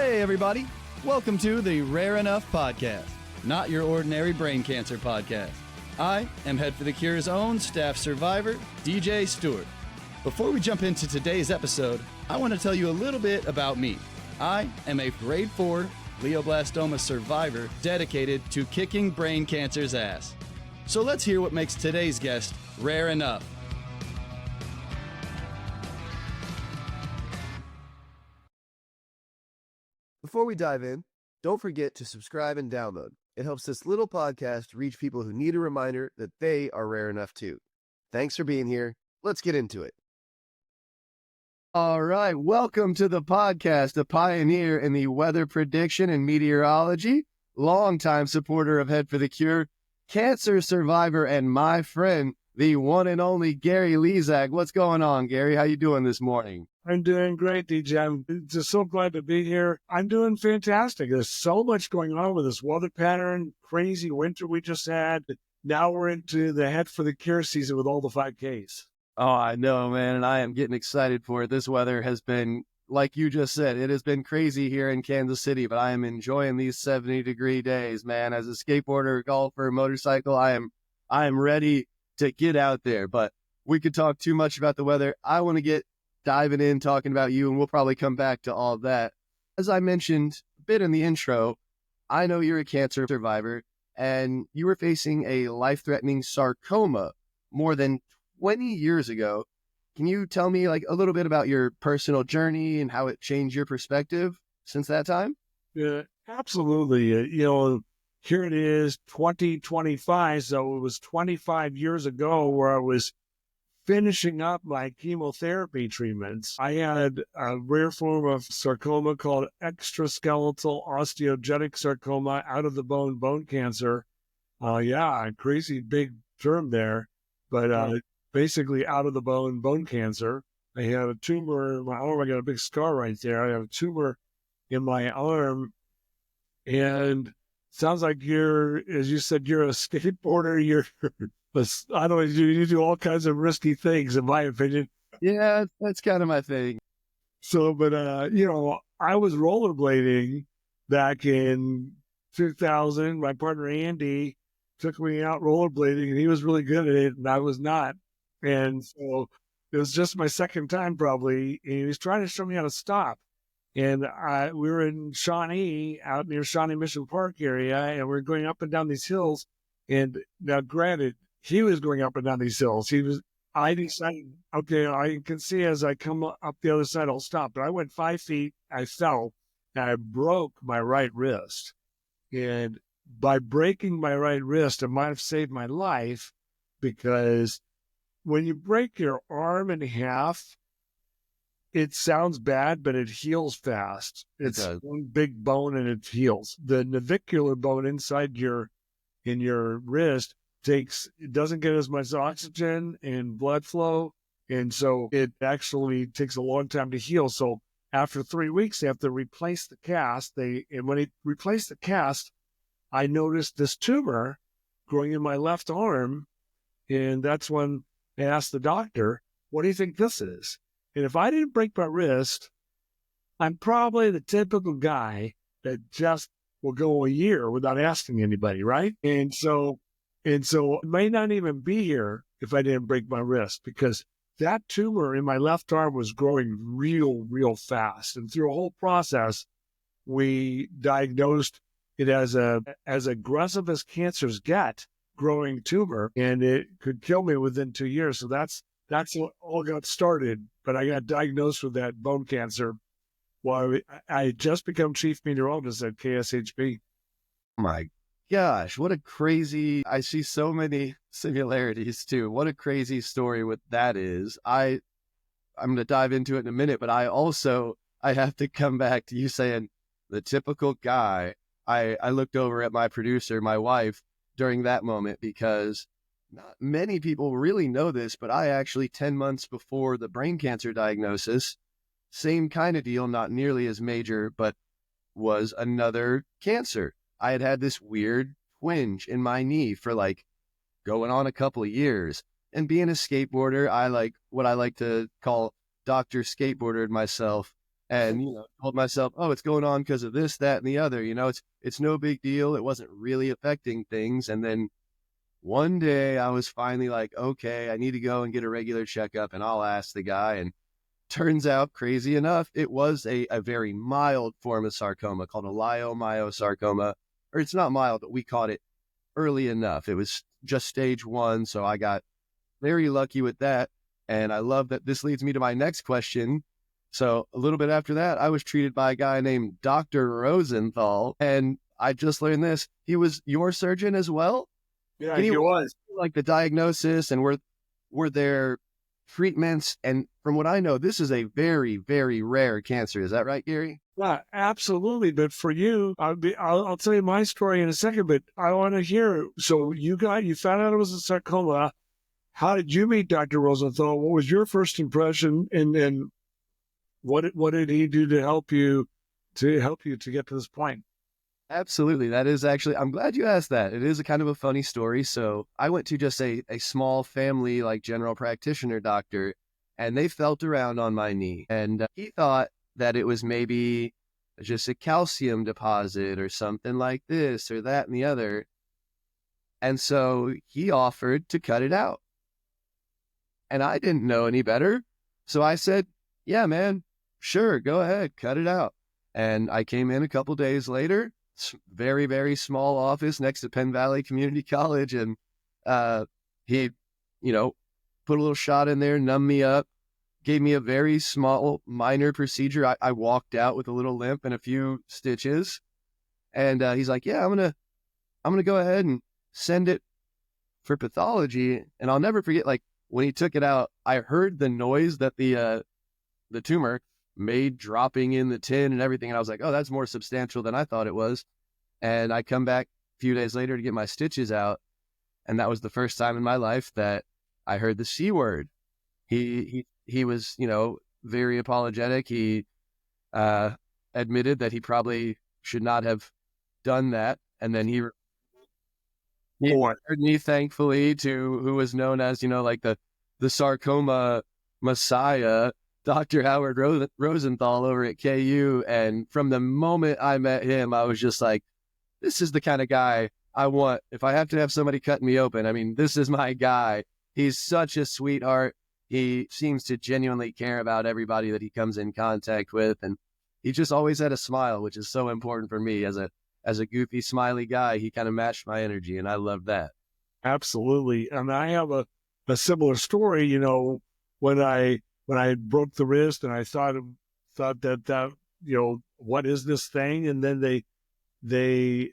Hey, everybody. Welcome to the Rare Enough Podcast, not your ordinary brain cancer podcast. I am Head for the Cure's own staff survivor, DJ Stewart. Before we jump into today's episode, I want to tell you a little bit about me. I am a grade 4 glioblastoma survivor dedicated to kicking brain cancer's ass. So let's hear what makes today's guest rare enough. Before we dive in, don't forget to subscribe and download. It helps this little podcast reach people who need a reminder that they are rare enough too. Thanks for being here. Let's get into it. All right, welcome to the podcast, a pioneer in the weather prediction and meteorology, longtime supporter of Head for the Cure, cancer survivor, and my friend, the one and only Gary Lezak. What's going on, Gary? How you doing this morning? I'm doing great, DJ. I'm just so glad to be here. I'm doing fantastic. There's so much going on with this weather pattern, crazy winter we just had. Now we're into the Head for the Cure season with all the 5Ks. Oh, I know, man, and I am getting excited for it. This weather has been, like you just said, it has been crazy here in Kansas City, but I am enjoying these 70-degree days, man. As a skateboarder, golfer, motorcycle, I am ready to get out there. But we could talk too much about the weather. I want to get diving in, talking about you, and we'll probably come back to all of that. As I mentioned a bit in the intro, I know you're a cancer survivor, and you were facing a life-threatening sarcoma more than 20 years ago. Can you tell me a little bit about your personal journey and how it changed your perspective since that time? Yeah, absolutely. Here it is, 2025, so it was 25 years ago where I was finishing up my chemotherapy treatments. I had a rare form of sarcoma called extraskeletal osteogenic sarcoma, out of the bone cancer. Crazy big term there, but basically out of the bone cancer. I had a tumor in my arm. I got a big scar right there. I have a tumor in my arm, and sounds like as you said, you're a skateboarder. I don't know, you do all kinds of risky things, in my opinion. Yeah, that's kind of my thing. So, but, I was rollerblading back in 2000. My partner, Andy, took me out rollerblading, and he was really good at it, and I was not. And so it was just my second time probably, and he was trying to show me how to stop. And we were in Shawnee, out near Shawnee Mission Park area, and we were going up and down these hills. And now, granted, he was going up and down these hills. I decided, okay, I can see as I come up the other side, I'll stop. But I went 5 feet, I fell, and I broke my right wrist. And by breaking my right wrist, it might have saved my life, because when you break your arm in half, it sounds bad, but it heals fast. It's one big bone and it heals. The navicular bone inside in your wrist it doesn't get as much oxygen and blood flow, and so it actually takes a long time to heal. So after 3 weeks, they have to replace the cast. And when they replaced the cast, I noticed this tumor growing in my left arm, and that's when I asked the doctor, "What do you think this is?" And if I didn't break my wrist, I'm probably the typical guy that just will go a year without asking anybody, right? And so it may not even be here if I didn't break my wrist, because that tumor in my left arm was growing real fast. And through a whole process, we diagnosed it as aggressive as cancers get, growing tumor, and it could kill me within 2 years. So that's what all got started. But I got diagnosed with that bone cancer while I had just become chief meteorologist at KSHB. My gosh, what a crazy, I see so many similarities too. What a crazy story what that is. I'm going to dive into it in a minute, but I have to come back to you saying the typical guy. I looked over at my producer, my wife, during that moment, because not many people really know this, but I actually 10 months before the brain cancer diagnosis, same kind of deal, not nearly as major, but was another cancer. I had this weird twinge in my knee for going on a couple of years. And being a skateboarder, I like what I like to call Dr. Skateboardered myself and, told myself, oh, it's going on because of this, that, and the other. It's no big deal. It wasn't really affecting things. And then one day I was finally like, okay, I need to go and get a regular checkup, and I'll ask the guy. And turns out, crazy enough, it was a very mild form of sarcoma called a leiomyosarcoma. Or it's not mild, but we caught it early enough. It was just stage 1, so I got very lucky with that. And I love that this leads me to my next question. So a little bit after that, I was treated by a guy named Dr. Rosenthal, and I just learned this. He was your surgeon as well? Yeah, he was. Like the diagnosis, and were there treatments? And from what I know, this is a very, very rare cancer. Is that right, Gary? Yeah, absolutely. But for you, I'll tell you my story in a second, but I want to hear. So you found out it was a sarcoma. How did you meet Dr. Rosenthal? What was your first impression? And what did he do to help you to get to this point? Absolutely. That is actually, I'm glad you asked that. It is a kind of a funny story. So I went to just a small family, like general practitioner doctor, and they felt around on my knee. And he thought that it was maybe just a calcium deposit or something like this or that and the other. And so he offered to cut it out. And I didn't know any better. So I said, yeah, man, sure, go ahead, cut it out. And I came in a couple days later. Very, very small office next to Penn Valley Community College. And he, put a little shot in there, numbed me up, gave me a very small, minor procedure. I walked out with a little limp and a few stitches. And he's like, yeah, I'm gonna go ahead and send it for pathology. And I'll never forget, like, when he took it out, I heard the noise that the tumor made dropping in the tin and everything. And I was like, oh, that's more substantial than I thought it was. And I come back a few days later to get my stitches out. And that was the first time in my life that I heard the C word. He was, very apologetic. He admitted that he probably should not have done that. And then he referred me, thankfully, to who was known as, like the sarcoma messiah, Dr. Howard Rosenthal over at KU. And from the moment I met him, I was just like, this is the kind of guy I want. If I have to have somebody cut me open, I mean, this is my guy. He's such a sweetheart. He seems to genuinely care about everybody that he comes in contact with. And he just always had a smile, which is so important for me. As a goofy, smiley guy, he kind of matched my energy, and I love that. Absolutely. And I have a similar story, when I broke the wrist, and I thought that what is this thing? And then the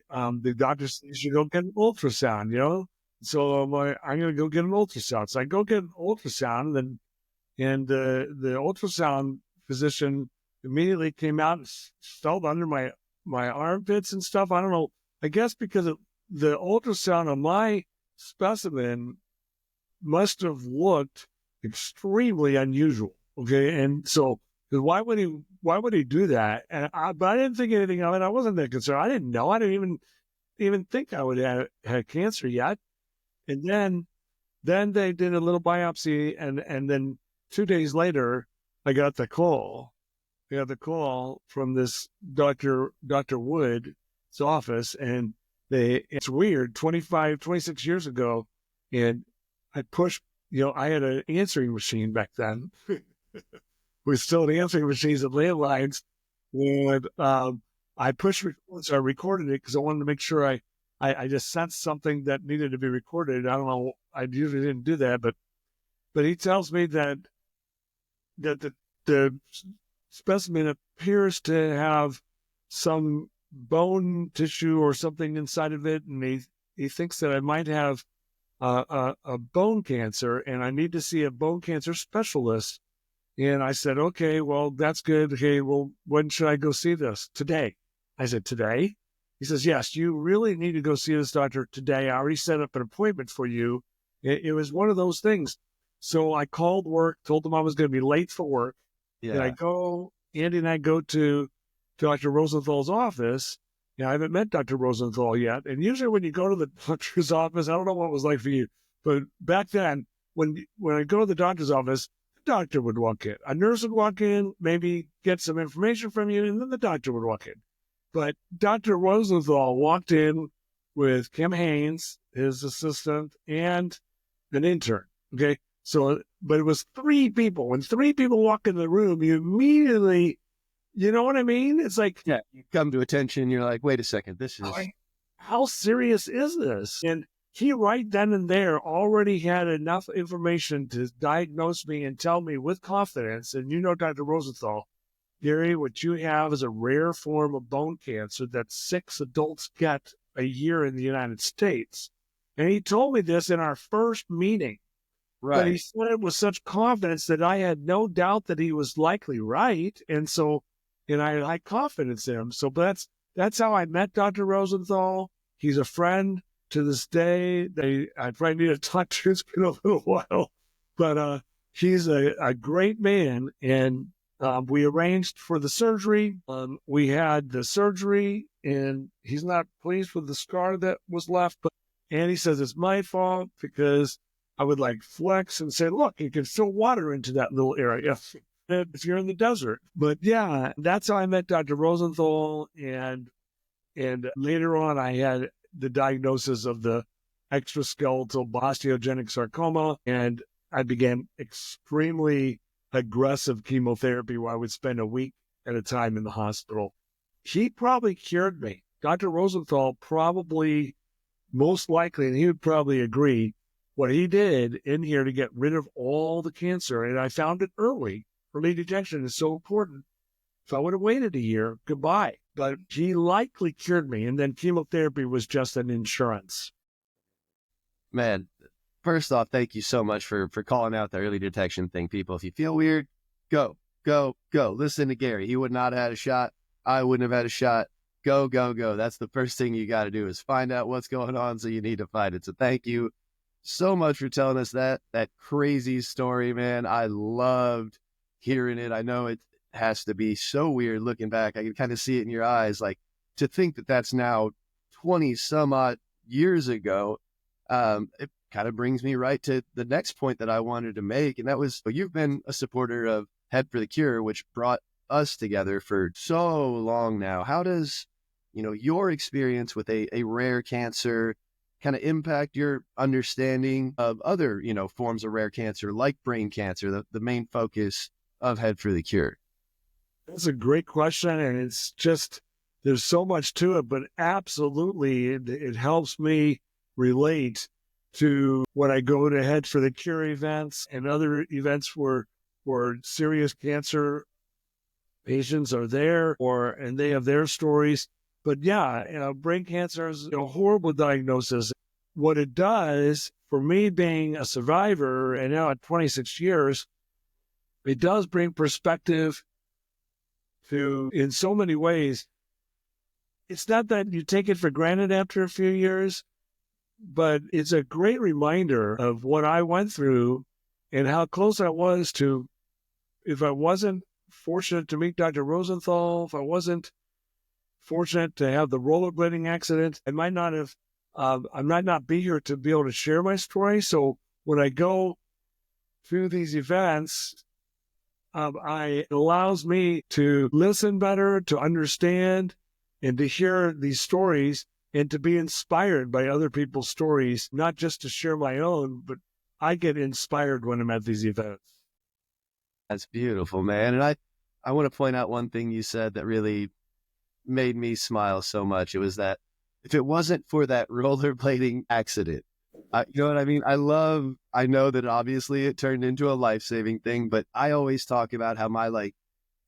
doctor said, you should go get an ultrasound, So I'm like, I'm going to go get an ultrasound. So I go get an ultrasound, and the ultrasound physician immediately came out and felt under my armpits and stuff. I don't know. I guess because the ultrasound on my specimen must have looked extremely unusual. Okay. And so why would he do that? And but I didn't think anything of it. I wasn't that concerned. I didn't know. I didn't even think I would have had cancer yet. And then they did a little biopsy, and then 2 days later, I got the call. I got the call from this Dr. Wood's office, and it's weird, 26 years ago, and I pushed, I had an answering machine back then. We still had answering machines and landlines. And I pushed record, so I recorded it because I wanted to make sure I just sensed something that needed to be recorded. I don't know. I usually didn't do that, but he tells me that the specimen appears to have some bone tissue or something inside of it, and he thinks that I might have a bone cancer, and I need to see a bone cancer specialist. And I said, okay, well, that's good. Okay, well, when should I go see this? Today. I said, today? He says, yes, you really need to go see this doctor today. I already set up an appointment for you. It was one of those things. So I called work, told them I was going to be late for work. Yeah. And Andy and I go to Dr. Rosenthal's office. I haven't met Dr. Rosenthal yet. And usually when you go to the doctor's office, I don't know what it was like for you, but back then, when I go to the doctor's office, doctor would walk in. A nurse would walk in, maybe get some information from you, and then the doctor would walk in. But Dr. Rosenthal walked in with Kim Haynes, his assistant, and an intern. Okay. So, but it was 3 people. When 3 people walk in the room, you immediately, you know what I mean? It's like, Yeah, you come to attention. You're like, wait a second, this is how serious is this? And he right then and there already had enough information to diagnose me and tell me with confidence. And you know, Dr. Rosenthal, Gary, what you have is a rare form of bone cancer that 6 adults get a year in the United States. And he told me this in our first meeting. right. But he said it with such confidence that I had no doubt that he was likely right. And I had confidence in him. So that's how I met Dr. Rosenthal. He's a friend to this day. I probably need to talk to him. It's been a little while. But he's a great man. And we arranged for the surgery. We had the surgery, and he's not pleased with the scar that was left. And he says it's my fault because I would like flex and say, look, you can still water into that little area if you're in the desert. But yeah, that's how I met Dr. Rosenthal. And later on, I had the diagnosis of the extraskeletal osteogenic sarcoma, and I began extremely aggressive chemotherapy where I would spend a week at a time in the hospital. He probably cured me. Dr. Rosenthal probably, most likely, and he would probably agree, what he did in here to get rid of all the cancer, and I found it early. Early detection is so important. If I would have waited a year, goodbye. But he likely cured me, and then chemotherapy was just an insurance. Man, first off, thank you so much for calling out the early detection thing, people. If you feel weird, go. Listen to Gary. He would not have had a shot. I wouldn't have had a shot. Go. That's the first thing you got to do is find out what's going on, so you need to find it. So thank you so much for telling us that crazy story, man. I loved hearing it. I know it has to be so weird looking back. I can kind of see it in your eyes, like to think that that's now 20 some odd years ago. It kind of brings me right to the next point that I wanted to make. And that was, you've been a supporter of Head for the Cure, which brought us together for so long now. How does, your experience with a rare cancer kind of impact your understanding of other, forms of rare cancer, like brain cancer, the main focus of Head for the Cure? That's a great question. And it's just, there's so much to it, but absolutely it helps me relate to when I go to Head for the Cure events and other events where serious cancer patients are there and they have their stories. But yeah, brain cancer is a horrible diagnosis. What it does for me being a survivor and now at 26 years, it does bring perspective to, in so many ways. It's not that you take it for granted after a few years, but it's a great reminder of what I went through and how close I was to, if I wasn't fortunate to meet Dr. Rosenthal, if I wasn't fortunate to have the rollerblading accident, I might not be here to be able to share my story. So when I go through these events, it allows me to listen better, to understand, and to hear these stories, and to be inspired by other people's stories, not just to share my own, but I get inspired when I'm at these events. That's beautiful, man. And I want to point out one thing you said that really made me smile so much. It was that if it wasn't for that rollerblading accident, you know what I mean? I know that obviously it turned into a life-saving thing, but I always talk about how my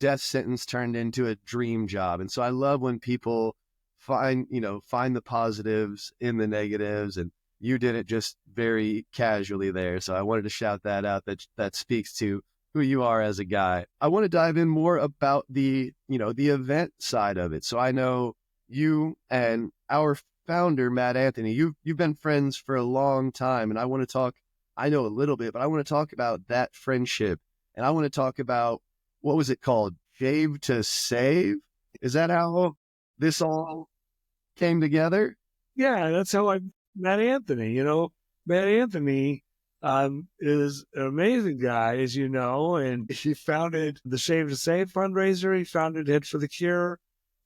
death sentence turned into a dream job. And so I love when people find the positives in the negatives, and you did it just very casually there. So I wanted to shout that out. That speaks to who you are as a guy. I want to dive in more about the event side of it. So I know you and our founder, Matt Anthony, you've been friends for a long time, and I know a little bit, but I want to talk about that friendship, and I want to talk about, what was it called? Shave to Save? Is that how this all came together? Yeah, that's how I met Anthony. Matt Anthony is an amazing guy, as you know, and he founded the Shave to Save fundraiser. He founded Head for the Cure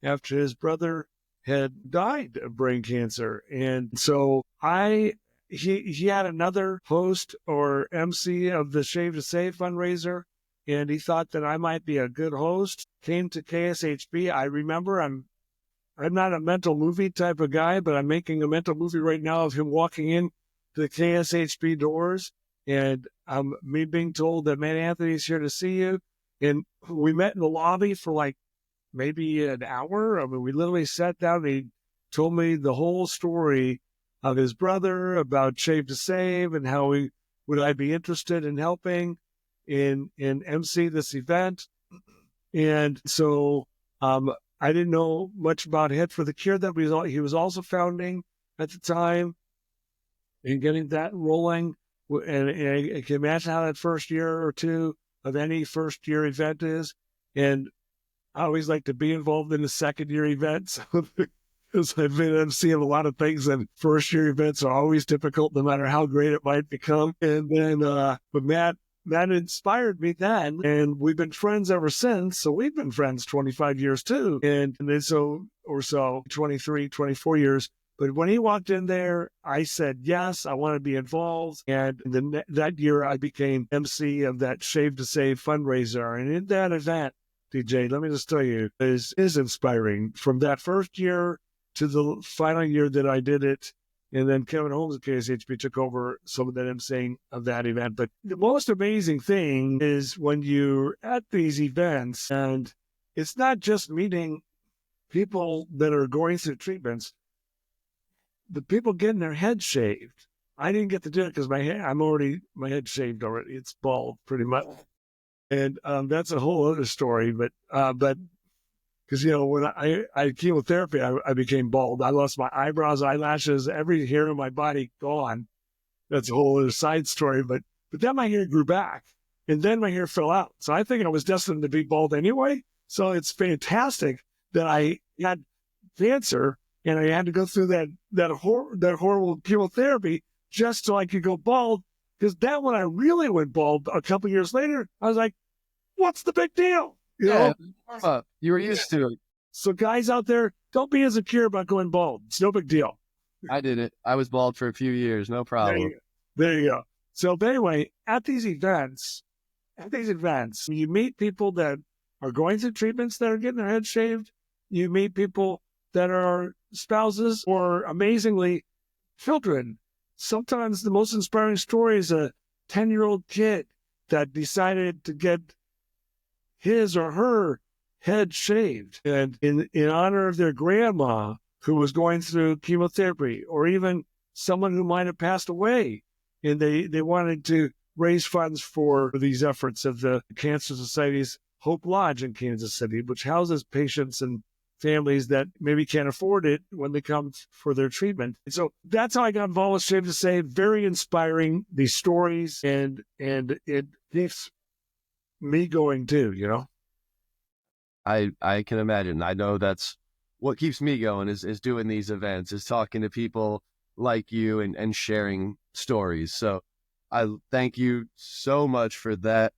after his brother had died of brain cancer. And so he had another host or MC of the Shave to Save fundraiser, and he thought that I might be a good host. Came to KSHB. I remember I'm not a mental movie type of guy, but I'm making a mental movie right now of him walking in to the KSHB doors and me being told that Matt Anthony's here to see you. And we met in the lobby for like maybe an hour. I mean, we literally sat down and he told me the whole story of his brother, about Shave to Save, and how would I be interested in helping in MC this event. And so I didn't know much about Head for the Cure that he was also founding at the time and getting that rolling. And I can imagine how that first year or two of any first year event is. And I always like to be involved in the second year events because I've been emceeing a lot of things, and first year events are always difficult no matter how great it might become. And then, but Matt inspired me then, and we've been friends ever since. So we've been friends 25 years too. And then 23, 24 years. But when he walked in there, I said, yes, I want to be involved. And then that year I became MC of that Shave to Save fundraiser. And in that event, DJ, let me just tell you, is inspiring. From that first year to the final year that I did it, and then Kevin Holmes at KSHB took over some of that emceeing of that event. But the most amazing thing is when you're at these events, and it's not just meeting people that are going through treatments, the people getting their head shaved. I didn't get to do it because my head shaved already. It's bald pretty much. And that's a whole other story, but because, you know, when I had chemotherapy, I became bald. I lost my eyebrows, eyelashes, every hair in my body gone. That's a whole other side story. But then my hair grew back, and then my hair fell out. So I think I was destined to be bald anyway. So it's fantastic that I had cancer and I had to go through that horrible chemotherapy just so I could go bald. Because then when I really went bald a couple years later, I was like, what's the big deal? You know? You were used to it. So guys out there, don't be insecure about going bald. It's no big deal. I did it. I was bald for a few years. No problem. There you go. So anyway, at these events, you meet people that are going through treatments that are getting their heads shaved. You meet people that are spouses or, amazingly, children. Sometimes the most inspiring story is a 10-year-old kid that decided to get his or her head shaved, and in honor of their grandma who was going through chemotherapy, or even someone who might have passed away, and they wanted to raise funds for these efforts of the Cancer Society's Hope Lodge in Kansas City, which houses patients and families that maybe can't afford it when they come for their treatment. And so that's how I got involved with Shave to Save. Very inspiring, these stories, and it keeps me going too, you know? I can imagine. I know that's what keeps me going is doing these events, is talking to people like you and sharing stories. So I thank you so much for that.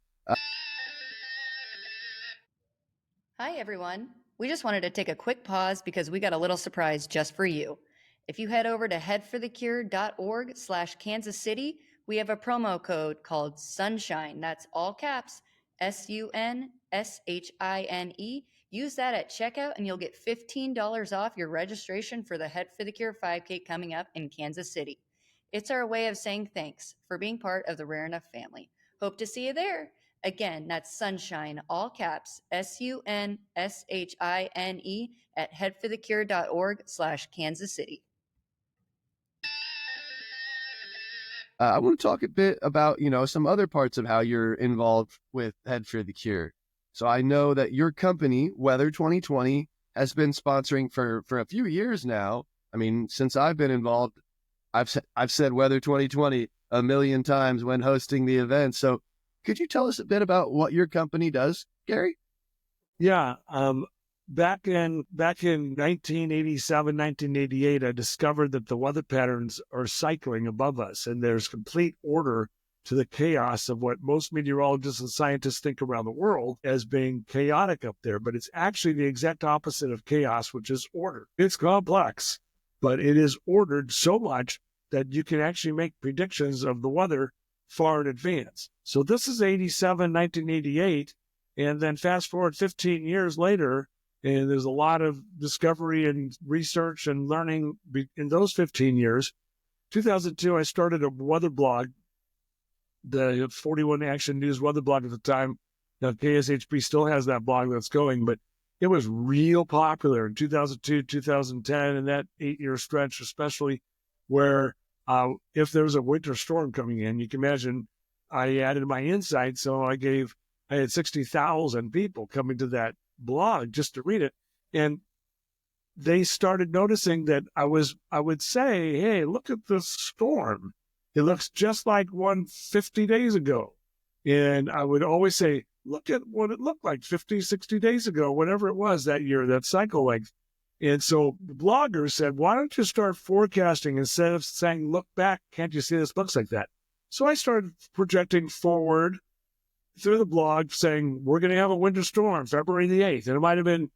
Hi, everyone. We just wanted to take a quick pause because we got a little surprise just for you. If you head over to headforthecure.org/Kansas City, we have a promo code called Sunshine. That's all caps, SUNSHINE. Use that at checkout and you'll get $15 off your registration for the Head for the Cure 5K coming up in Kansas City. It's our way of saying thanks for being part of the Rare Enough family. Hope to see you there. Again, that's Sunshine, all caps, SUNSHINE at headforthecure.org/Kansas City. I want to talk a bit about, some other parts of how you're involved with Head for the Cure. So I know that your company, Weather 2020, has been sponsoring for a few years now. I mean, since I've been involved, I've said Weather 2020 a million times when hosting the event. So could you tell us a bit about what your company does, Gary? Yeah. Back in 1987, 1988, I discovered that the weather patterns are cycling above us, and there's complete order to the chaos of what most meteorologists and scientists think around the world as being chaotic up there. But it's actually the exact opposite of chaos, which is order. It's complex, but it is ordered so much that you can actually make predictions of the weather far in advance. So this is 1988, and then fast forward 15 years later, and there's a lot of discovery and research and learning in those 15 years. 2002, I started a weather blog, the 41 Action News weather blog at the time. Now, KSHP still has that blog that's going, but it was real popular in 2002, 2010, and that 8-year stretch, especially where if there was a winter storm coming in, you can imagine I added my insight. So I had 60,000 people coming to that blog just to read it. And they started noticing that I would say, hey, look at this storm. It looks just like one 50 days ago. And I would always say, look at what it looked like 50, 60 days ago, whatever it was that year, that cycle length. And so the bloggers said, why don't you start forecasting instead of saying, look back, can't you see this looks like that? So I started projecting forward through the blog saying, we're going to have a winter storm February the 8th. And it might have been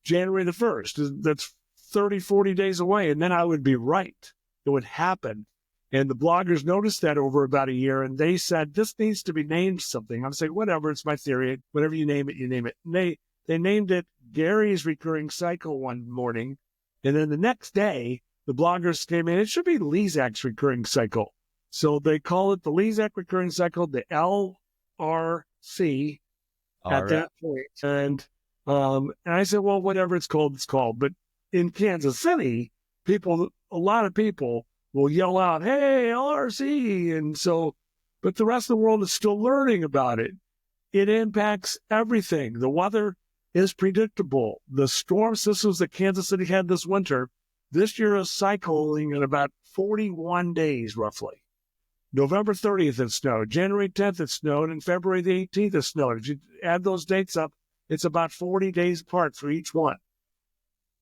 January the 1st. That's 30, 40 days away. And then I would be right. It would happen. And the bloggers noticed that over about a year, and they said, this needs to be named something. I'm saying, whatever, it's my theory. Whatever you name it, you name it. And they named it Gary's Recurring Cycle one morning. And then the next day, the bloggers came in, it should be Lezak's Recurring Cycle. So they call it the Lezak Recurring Cycle, the LRC at that point. And I said, well, whatever it's called, it's called. But in Kansas City, a lot of people will yell out, hey, LRC. And so, but the rest of the world is still learning about it. It impacts everything. The weather is predictable. The storm systems that Kansas City had this winter, this year is cycling in about 41 days, roughly. November 30th, it snowed. January 10th, it snowed. And February the 18th, it snowed. If you add those dates up, it's about 40 days apart for each one.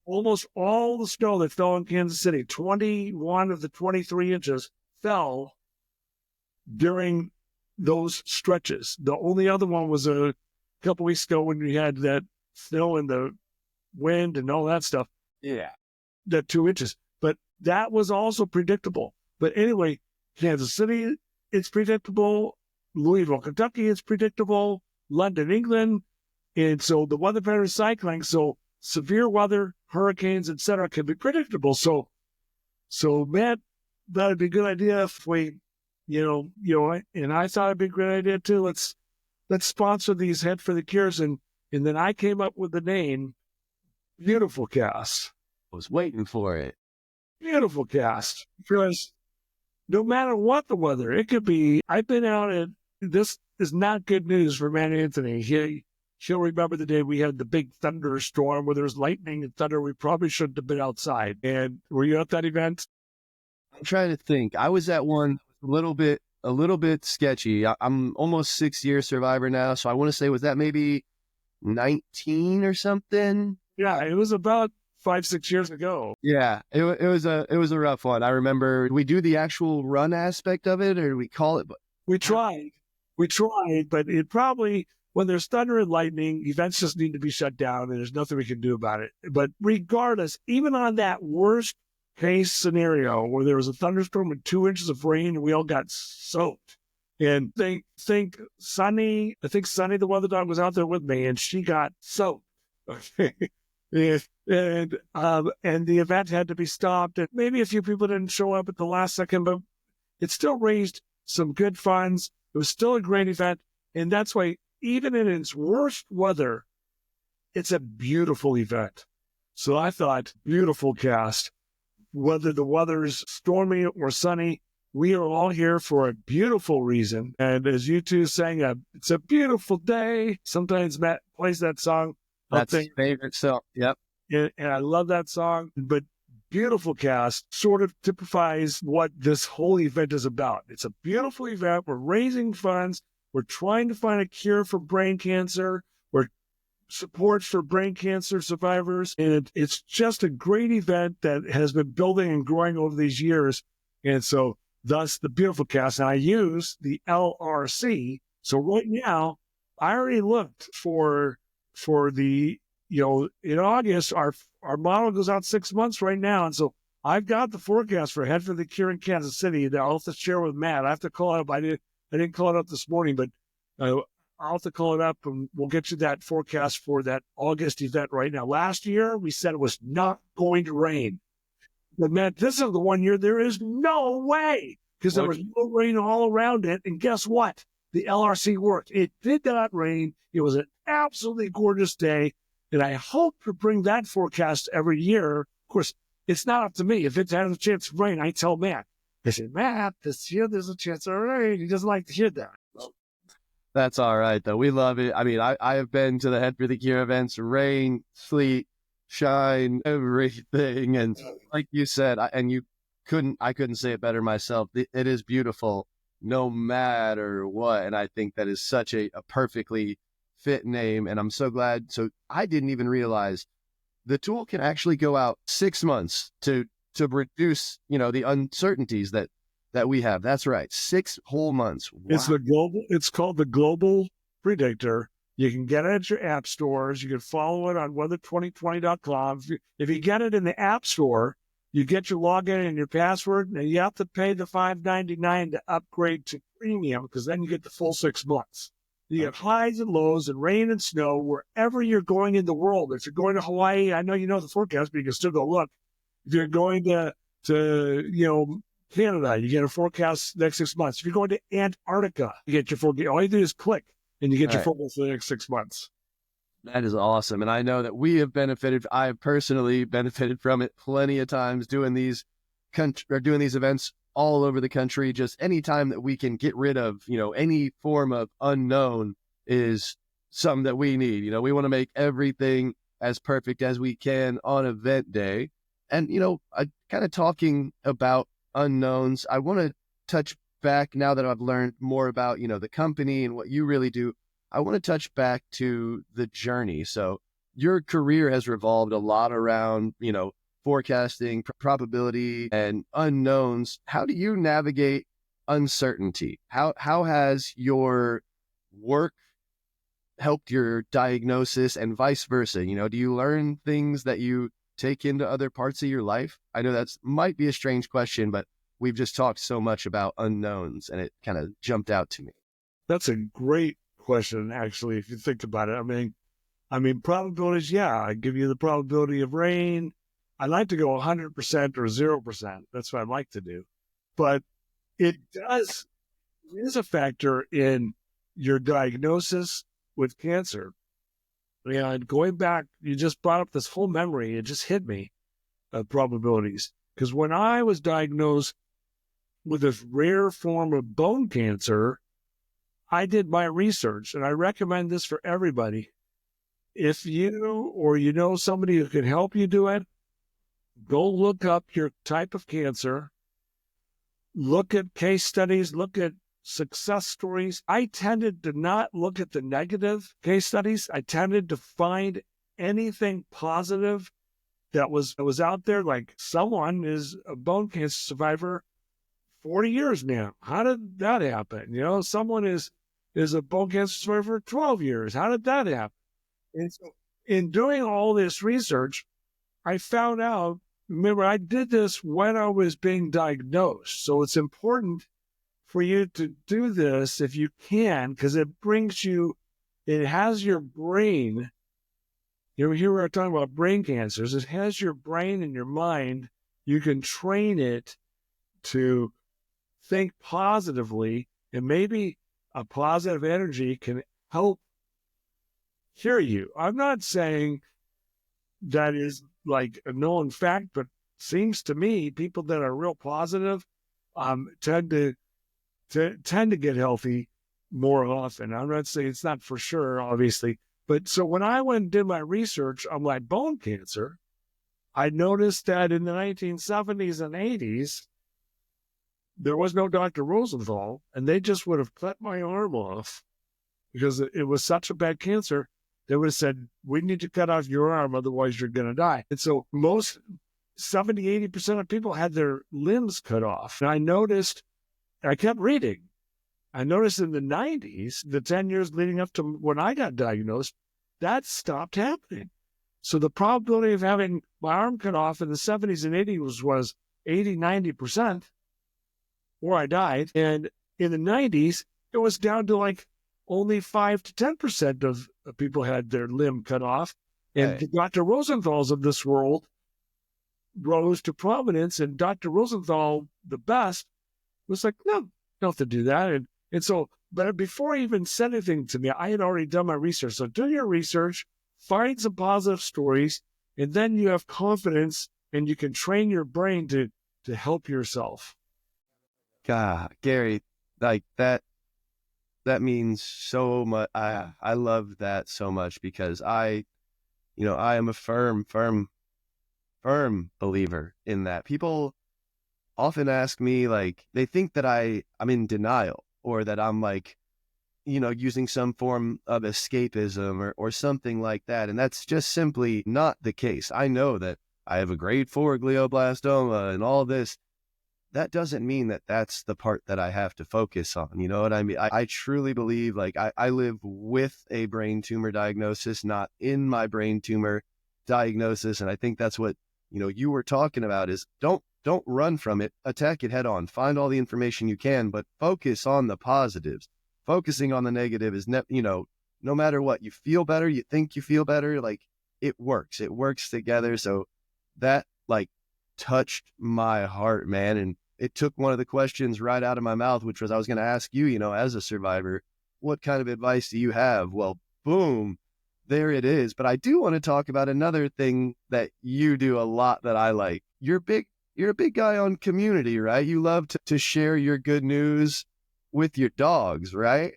Almost all the snow that fell in Kansas City, 21 of the 23 inches, fell during those stretches. The only other one was a couple weeks ago when we had that snow and the wind and all that stuff. Yeah. That 2 inches. But that was also predictable. But anyway, Kansas City, it's predictable. Louisville, Kentucky, it's predictable. London, England. And so the weather pattern is cycling. So severe weather, hurricanes, etc., can be predictable. So Matt, that'd be a good idea if we, and I thought it'd be a great idea too. Let's sponsor these Head for the Cures, and then I came up with the name Beautiful Cast. I was waiting for it. Beautiful Cast, because no matter what the weather, it could be. I've been out at this is not good news for Matt Anthony. She'll remember the day we had the big thunderstorm where there was lightning and thunder. We probably shouldn't have been outside. And were you at that event? I'm trying to think. I was at one a little bit sketchy. I'm almost 6-year survivor now. So I want to say, was that maybe 19 or something? Yeah, it was about 5-6 years ago. Yeah, it was a rough one. I remember, we do the actual run aspect of it, or do we call it? We tried, but it probably, when there's thunder and lightning, events just need to be shut down, and there's nothing we can do about it. But regardless, even on that worst case scenario where there was a thunderstorm with 2 inches of rain and we all got soaked, and think Sunny, the weather dog, was out there with me, and she got soaked. Okay. And the event had to be stopped, and maybe a few people didn't show up at the last second, but it still raised some good funds. It was still a great event, and that's why even in its worst weather, it's a beautiful event. So I thought, beautiful cast. Whether the weather's stormy or sunny, we are all here for a beautiful reason. And as you two sang, it's a beautiful day. Sometimes Matt plays that song. That's his favorite song. Yep. And I love that song. But beautiful cast sort of typifies what this whole event is about. It's a beautiful event. We're raising funds. We're trying to find a cure for brain cancer. We're support for brain cancer survivors. And it's just a great event that has been building and growing over these years. And so thus the beautiful cast. And I use the LRC. So right now, I already looked for the, in August, our model goes out 6 months right now. And so I've got the forecast for Head for the Cure in Kansas City that I'll have to share with Matt. I have to call it up. I didn't call it up this morning, but I'll have to call it up and we'll get you that forecast for that August event right now. Last year, we said it was not going to rain. But Matt, this is the one year there is no way because there was no rain all around it. And guess what? The LRC worked. It did not rain. It was an absolutely gorgeous day. And I hope to bring that forecast every year. Of course, it's not up to me. If it has a chance of rain, I tell Matt. I said, Matt, this year there's a chance of rain. He doesn't like to hear that. That's all right, though. We love it. I mean, I have been to the Head for the Cure events, rain, sleet, shine, everything. And like you said, I couldn't say it better myself. It is beautiful no matter what. And I think that is such a perfectly fit name. And I'm so glad. So I didn't even realize the tool can actually go out 6 months to reduce, the uncertainties that we have. That's right. 6 whole months. Wow. It's called the Global Predictor. You can get it at your app stores. You can follow it on weather2020.com. If you get it in the app store, you get your login and your password, and you have to pay the $5.99 to upgrade to premium because then you get the full 6 months. You get highs and lows and rain and snow wherever you're going in the world. If you're going to Hawaii, I know you know the forecast, but you can still go look. If you're going to Canada, you get a forecast next 6 months. If you're going to Antarctica, you get your forecast. All you do is click, and you get your forecast for the next 6 months. That is awesome. And I know that I have personally benefited from it plenty of times doing these events all over the country. Just any time that we can get rid of, any form of unknown is something that we need. We want to make everything as perfect as we can on event day. And, I kind of talking about unknowns, I want to touch back now that I've learned more about, the company and what you really do. I want to touch back to the journey. So your career has revolved a lot around, forecasting, probability, and unknowns. How do you navigate uncertainty? How has your work helped your diagnosis and vice versa? Do you learn things that you take into other parts of your life? I know that might be a strange question, but we've just talked so much about unknowns and it kind of jumped out to me. That's a great question, actually, if you think about it. I mean, probabilities, yeah, I give you the probability of rain. I like to go 100% or 0%. That's what I like to do. But it is a factor in your diagnosis with cancer. And going back, you just brought up this whole memory. It just hit me, probabilities. Because when I was diagnosed with this rare form of bone cancer, I did my research, and I recommend this for everybody. If you or somebody who can help you do it, go look up your type of cancer, look at case studies, look at success stories. I tended to not look at the negative case studies. I tended to find anything positive that was out there, like someone is a bone cancer survivor 40 years now. How did that happen? Someone is a bone cancer survivor 12 years. How did that happen? And so in doing all this research, I found out, remember, I did this when I was being diagnosed. So it's important for you to do this if you can, because it has your brain. Here we're talking about brain cancers. It has your brain and your mind. You can train it to think positively, and maybe a positive energy can help cure you. I'm not saying that is like a known fact, but seems to me people that are real positive tend to get healthy more often. I'm not saying it's not for sure, obviously. But so when I went and did my research on my bone cancer, I noticed that in the 1970s and 80s, there was no Dr. Rosenthal, and they just would have cut my arm off because it was such a bad cancer. They would have said, we need to cut off your arm, otherwise you're going to die. And so most 70, 80% of people had their limbs cut off. And I noticed I kept reading. I noticed in the 90s, the 10 years leading up to when I got diagnosed, that stopped happening. So the probability of having my arm cut off in the 70s and 80s was 80, 90%, or I died. And in the 90s, it was down to like only 5 to 10% of people had their limb cut off. And the Dr. Rosenthal's of this world rose to prominence. And Dr. Rosenthal, the best, was like, no, you don't have to do that. And so, but before he even said anything to me, I had already done my research. So do your research, find some positive stories, and then you have confidence and you can train your brain to help yourself. God, Gary, like that means so much. I love that so much because I am a firm believer in that. People often ask me, like, they think that I'm in denial or that I'm like, using some form of escapism or something like that. And that's just simply not the case. I know that I have a grade 4 glioblastoma and all this. That doesn't mean that that's the part that I have to focus on. You know what I mean? I truly believe, like, I live with a brain tumor diagnosis, not in my brain tumor diagnosis. And I think that's what, you were talking about is don't run from it, attack it head on, find all the information you can, but focus on the positives. Focusing on the negative is, no matter what, you feel better, you think you feel better, like it works together. So that like touched my heart, man. And it took one of the questions right out of my mouth, which was I was going to ask you, as a survivor, what kind of advice do you have? Well, boom, there it is. But I do want to talk about another thing that you do a lot that I like. You're a big guy on community, right? You love to share your good news with your dogs, right?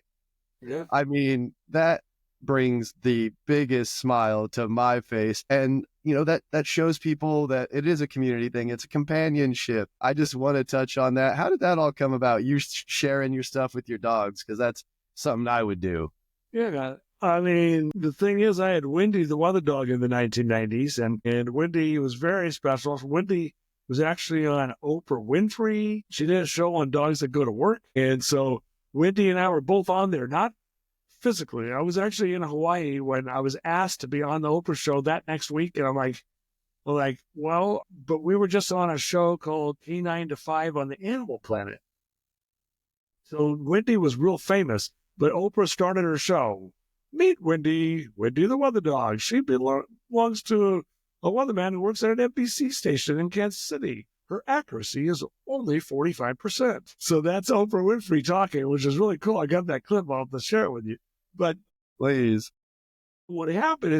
Yeah. I mean, that brings the biggest smile to my face. And, that shows people that it is a community thing. It's a companionship. I just want to touch on that. How did that all come about? You sharing your stuff with your dogs? Because that's something I would do. Yeah. I mean, the thing is, I had Wendy, the weather dog, in the 1990s, and Wendy was very special. Wendy was actually on Oprah Winfrey. She did a show on dogs that go to work. And so Wendy and I were both on there, not physically. I was actually in Hawaii when I was asked to be on the Oprah show that next week. And I'm like, well, but we were just on a show called K9 to 5 on the Animal Planet. So Wendy was real famous, but Oprah started her show. Meet Wendy the weather dog. She belongs to a weatherman who works at an NBC station in Kansas City. Her accuracy is only 45%. So that's Oprah Winfrey talking, which is really cool. I got that clip. I'll have to share it with you. But please, what happened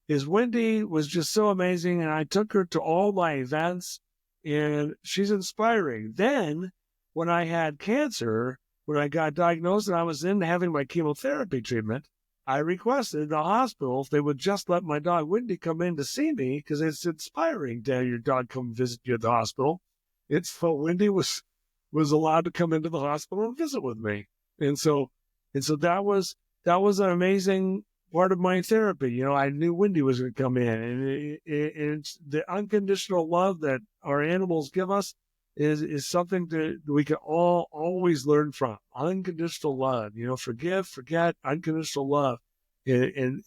is Wendy was just so amazing, and I took her to all my events, and she's inspiring. Then, when I had cancer, when I got diagnosed and I was in having my chemotherapy treatment, I requested the hospital if they would just let my dog Wendy come in to see me, because it's inspiring to have your dog come visit you at the hospital. So Wendy was allowed to come into the hospital and visit with me, and so that was an amazing part of my therapy. I knew Wendy was going to come in, and it's the unconditional love that our animals give us is something that we can all always learn from. Unconditional love, forgive, forget, unconditional love. And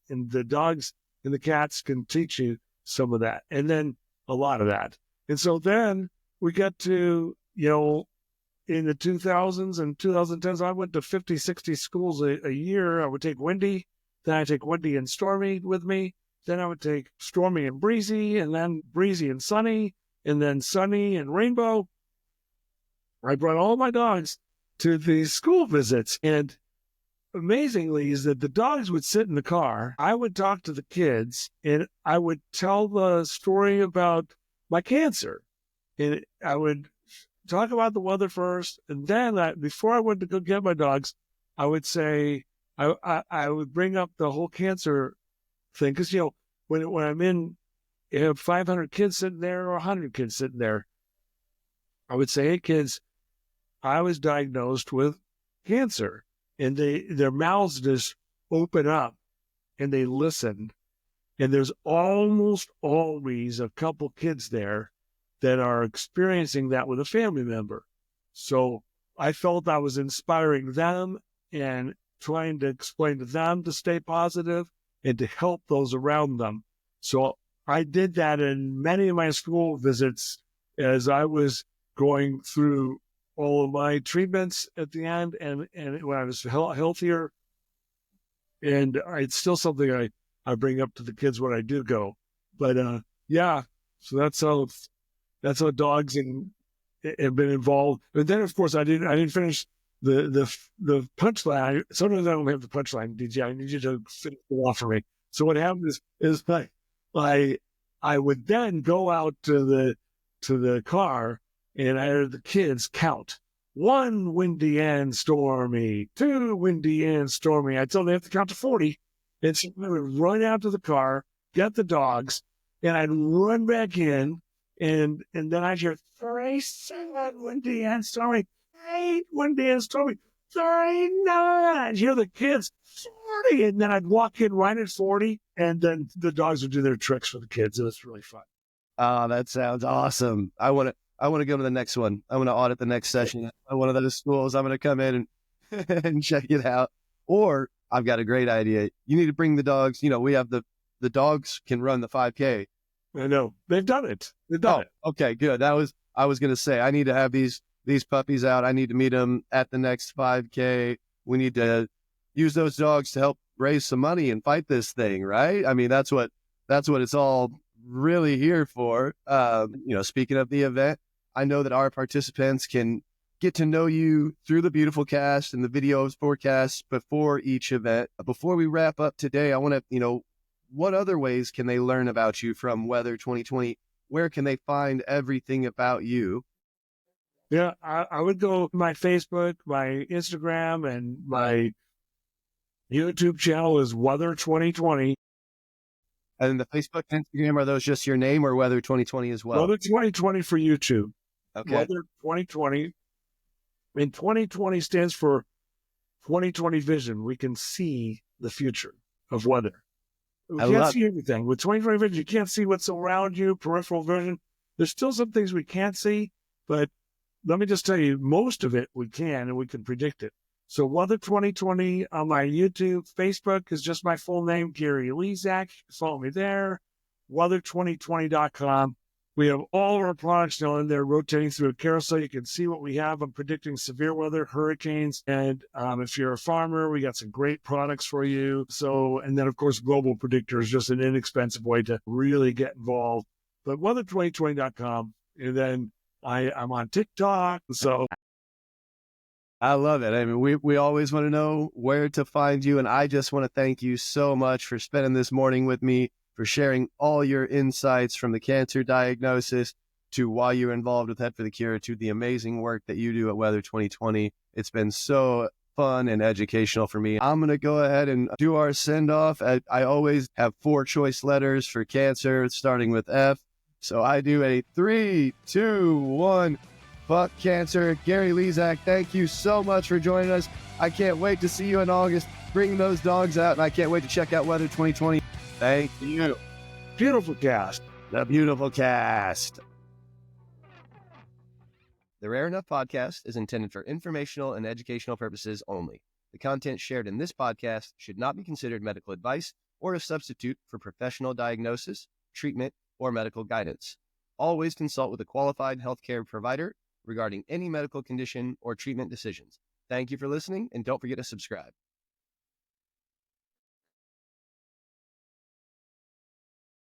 the dogs and the cats can teach you some of that, and then a lot of that. And so then we got to, in the 2000s and 2010s, I went to 50, 60 schools a year. I would take Wendy, then I'd take Wendy and Stormy with me. Then I would take Stormy and Breezy, and then Breezy and Sunny, and then Sunny and Rainbow. I brought all my dogs to these school visits, and amazingly is that the dogs would sit in the car. I would talk to the kids, and I would tell the story about my cancer, and I would talk about the weather first, and then before I went to go get my dogs, I would say I would bring up the whole cancer thing, because when I'm in, you have 500 kids sitting there or 100 kids sitting there, I would say, hey kids, I was diagnosed with cancer, and their mouths just open up and they listen, and there's almost always a couple kids there that are experiencing that with a family member. So I felt I was inspiring them and trying to explain to them to stay positive and to help those around them. So I did that in many of my school visits as I was going through all of my treatments at the end and when I was healthier. And it's still something I bring up to the kids when I do go. But yeah, so that's how dogs have been involved. But then, of course, I didn't finish the punchline. Sometimes I don't have the punchline, DJ. I need you to finish it off for me. So what happened is I would then go out to the car and I heard the kids count. 1 windy and stormy, 2 windy and stormy. I told them they have to count to 40. And so I would run out to the car, get the dogs, and I'd run back in, and then I'd hear 37 windy and stormy, 8 windy and stormy, 39. I'd hear the kids 40, and then I'd walk in right at 40, and then the dogs would do their tricks for the kids. It was really fun. Oh, that sounds awesome. I want to go to the next one. I want to audit the next session at one of those schools. I'm going to come in and check it out. Or I've got a great idea. You need to bring the dogs. We have the dogs can run the 5K. I know. They've done it. They've done it. Okay, good. I was going to say, I need to have these puppies out. I need to meet them at the next 5K. We need to use those dogs to help raise some money and fight this thing, right? I mean, that's what it's all really here for. Speaking of the event, I know that our participants can get to know you through the beautiful cast and the videos forecasts before each event. Before we wrap up today, I want to, what other ways can they learn about you from Weather 2020? Where can they find everything about you? Yeah, I would go to my Facebook, my Instagram, and my YouTube channel is Weather 2020. And the Facebook and Instagram, are those just your name or Weather 2020 as well? Weather 2020 for YouTube. Okay. Weather 2020. And 2020 stands for 2020 vision. We can see the future of weather. We can't see everything. With 2020 vision, you can't see what's around you, peripheral vision. There's still some things we can't see, but let me just tell you, most of it we can, and we can predict it. So Weather 2020 on my YouTube. Facebook is just my full name, Gary Lezak. Follow me there. Weather2020.com. We have all of our products now in there rotating through a carousel. You can see what we have. I'm predicting severe weather, hurricanes. And if you're a farmer, we got some great products for you. So, and then of course, Global Predictor is just an inexpensive way to really get involved. But weather2020.com. And then I'm on TikTok. So I love it. I mean, we always want to know where to find you. And I just want to thank you so much for spending this morning with me, for sharing all your insights from the cancer diagnosis to why you're involved with Head for the Cure to the amazing work that you do at Weather 2020. It's been so fun and educational for me. I'm going to go ahead and do our send off. I always have 4 choice letters for cancer, starting with F. So I do a 3, 2, 1. Fuck cancer. Gary Lezak, thank you so much for joining us. I can't wait to see you in August. Bring those dogs out, and I can't wait to check out Weather 2020. Thank you. beautiful cast. The beautiful cast. The Rare Enough podcast is intended for informational and educational purposes only. The content shared in this podcast should not be considered medical advice or a substitute for professional diagnosis, treatment, or medical guidance. Always consult with a qualified healthcare provider regarding any medical condition or treatment decisions. Thank you for listening, and don't forget to subscribe.